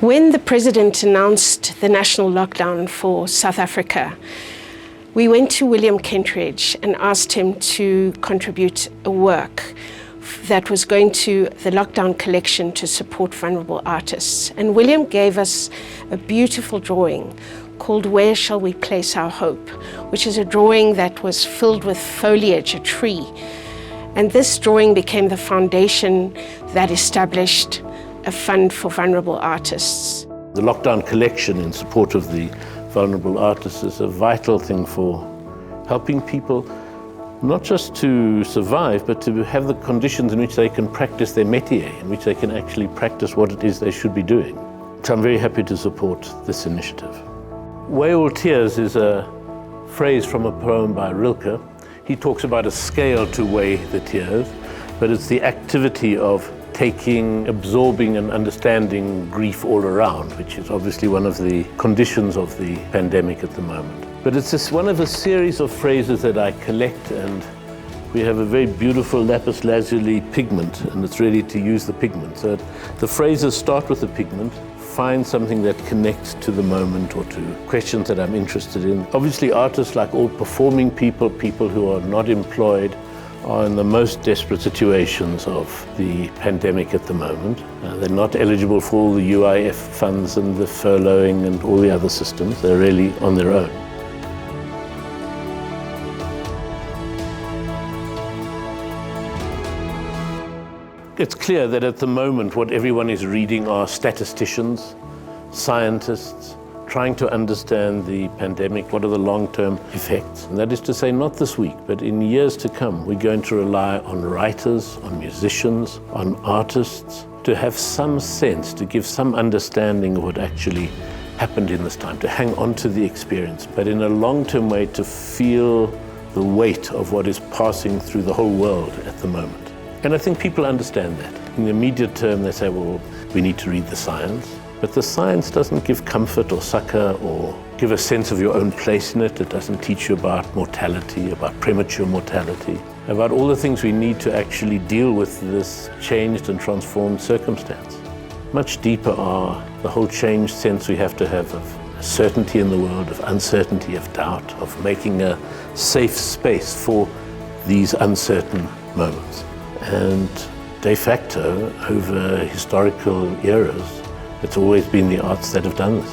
When the President announced the national lockdown for South Africa, we went to William Kentridge and asked him to contribute a work that was going to the lockdown collection to support vulnerable artists. And William gave us a beautiful drawing called Where Shall We Place Our Hope, which is a drawing that was filled with foliage, a tree. And this drawing became the foundation that established a fund for vulnerable artists. The lockdown collection in support of the vulnerable artists is a vital thing for helping people not just to survive, but to have the conditions in which they can practice their métier, in which they can actually practice what it is they should be doing. So I'm very happy to support this initiative. Weigh all tears is a phrase from a poem by Rilke. He talks about a scale to weigh the tears, but it's the activity of taking, absorbing and understanding grief all around, which is obviously one of the conditions of the pandemic at the moment. But it's just one of a series of phrases that I collect, and we have a very beautiful lapis lazuli pigment, and it's ready to use the pigment. So the phrases start with the pigment, find something that connects to the moment or to questions that I'm interested in. Obviously artists, like all performing people who are not employed, are in the most desperate situations of the pandemic at the moment. They're not eligible for all the UIF funds and the furloughing and all the other systems. They're really on their own. It's clear that at the moment what everyone is reading are statisticians, scientists, trying to understand the pandemic, what are the long-term effects. And that is to say, not this week, but in years to come, we're going to rely on writers, on musicians, on artists, to have some sense, to give some understanding of what actually happened in this time, to hang on to the experience, but in a long-term way to feel the weight of what is passing through the whole world at the moment. And I think people understand that. In the immediate term, they say, well, we need to read the science. But the science doesn't give comfort or succor or give a sense of your own place in it. It doesn't teach you about mortality, about premature mortality, about all the things we need to actually deal with this changed and transformed circumstance. Much deeper are the whole changed sense we have to have of certainty in the world, of uncertainty, of doubt, of making a safe space for these uncertain moments. And de facto, over historical eras, it's always been the arts that have done this.